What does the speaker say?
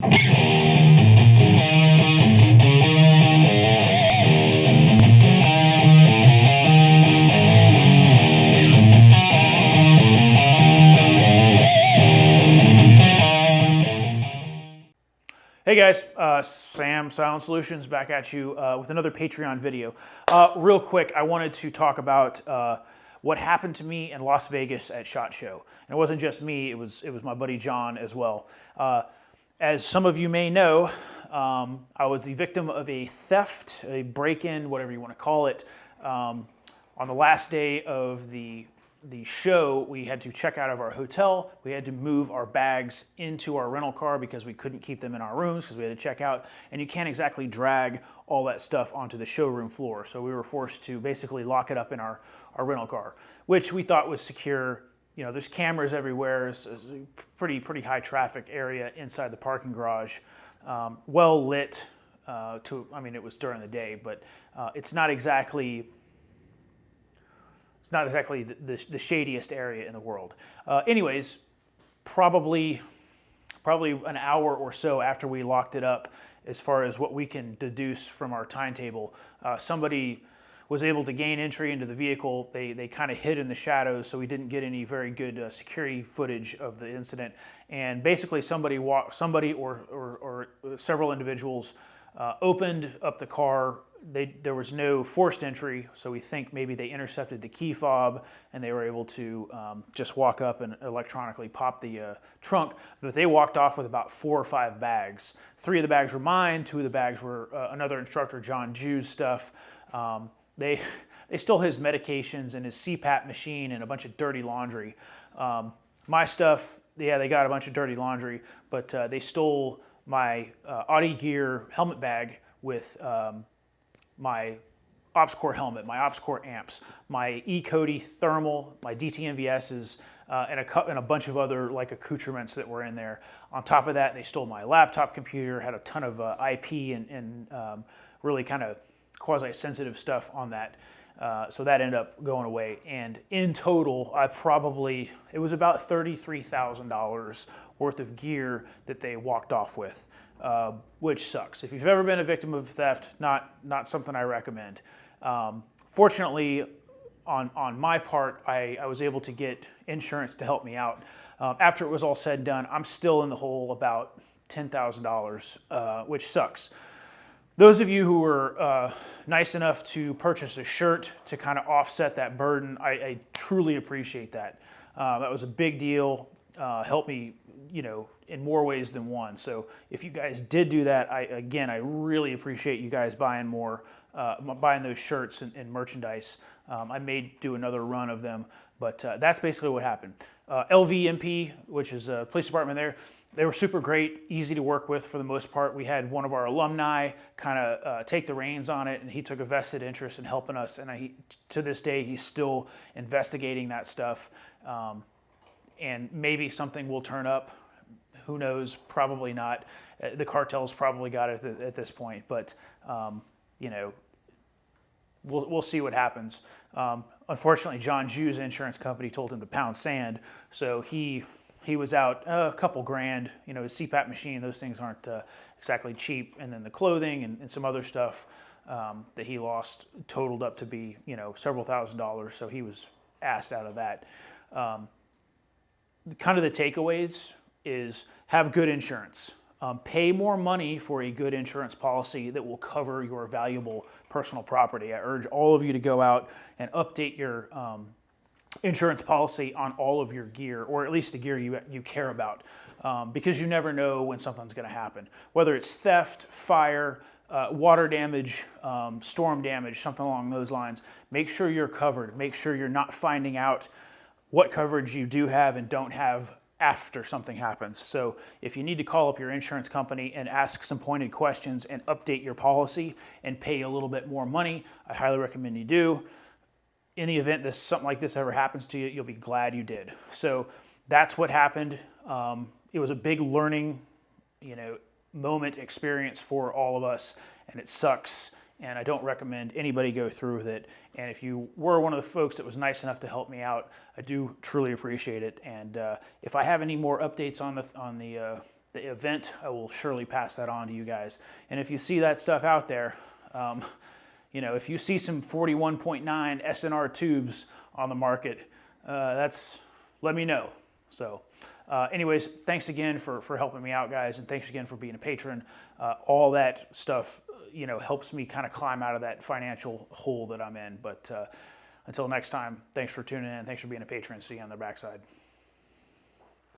Hey guys, Sam, Silent Solutions, back at you with another Patreon video. Real quick, I wanted to talk about what happened to me in Las Vegas at SHOT Show. And it wasn't just me, it was my buddy John as well. As some of you may know, I was the victim of a theft, a break-in, whatever you want to call it. On the last day of the show, we had to check out of our hotel. We had to move our bags into our rental car because we couldn't keep them in our rooms because we had to check out. And you can't exactly drag all that stuff onto the showroom floor. So we were forced to basically lock it up in our rental car, which we thought was secure. You know, there's cameras everywhere. It's a pretty high traffic area inside the parking garage. Well lit. I mean, it was during the day, but it's not exactly the shadiest area in the world. Anyways, probably an hour or so after we locked it up, as far as what we can deduce from our timetable, somebody was able to gain entry into the vehicle. They kind of hid in the shadows, so we didn't get any very good security footage of the incident. And basically, somebody or several individuals opened up the car. There was no forced entry, so we think maybe they intercepted the key fob and they were able to just walk up and electronically pop the trunk. But they walked off with about 4 or 5 bags. 3 of the bags were mine. 2 of the bags were another instructor, John Jew's stuff. They stole his medications and his CPAP machine and a bunch of dirty laundry. My stuff, yeah, they got a bunch of dirty laundry, but they stole my Audi Gear helmet bag with my OpsCore helmet, my OpsCore amps, my E-Cody thermal, my DTMVSs, and a bunch of other like accoutrements that were in there. On top of that, they stole my laptop computer, had a ton of IP and really kind of quasi-sensitive stuff on that. So that ended up going away. And in total, it was about $33,000 worth of gear that they walked off with, which sucks. If you've ever been a victim of theft, not something I recommend. Fortunately, on my part, I was able to get insurance to help me out. After it was all said and done, I'm still in the hole about $10,000, which sucks. Those of you who were nice enough to purchase a shirt to kind of offset that burden, I truly appreciate that. That was a big deal. Helped me, in more ways than one. So if you guys did do that, I really appreciate you guys buying those shirts and merchandise. I may do another run of them, but that's basically what happened. LVMP, which is a police department there, they were super great, easy to work with for the most part. We had one of our alumni kind of take the reins on it, and he took a vested interest in helping us. And to this day, he's still investigating that stuff. And maybe something will turn up. Who knows? Probably not. The cartel's probably got it at this point, but we'll see what happens. Unfortunately, John Jew's insurance company told him to pound sand, so he was out a couple grand. His CPAP machine, those things aren't exactly cheap, and then the clothing and some other stuff that he lost totaled up to be several $1,000s. So he was asked out of that. Kind of the takeaways is have good insurance. Pay more money for a good insurance policy that will cover your valuable personal property. I urge all of you to go out and update your insurance policy on all of your gear, or at least the gear you care about, because you never know when something's going to happen. Whether it's theft, fire, water damage, storm damage, something along those lines, make sure you're covered. Make sure you're not finding out what coverage you do have and don't have after something happens. So if you need to call up your insurance company and ask some pointed questions and update your policy and pay a little bit more money, I highly recommend you do. In the event something like this ever happens to you, you'll be glad you did. So that's what happened. It was a big learning, moment experience for all of us, and it sucks. And I don't recommend anybody go through with it. And if you were one of the folks that was nice enough to help me out, I do truly appreciate it. And if I have any more updates on the the event, I will surely pass that on to you guys. And if you see that stuff out there, if you see some 41.9 SNR tubes on the market, let me know. So anyways, thanks again for helping me out, guys, and thanks again for being a patron. All that stuff, helps me kind of climb out of that financial hole that I'm in. But until next time, thanks for tuning in. Thanks for being a patron. See you on the backside.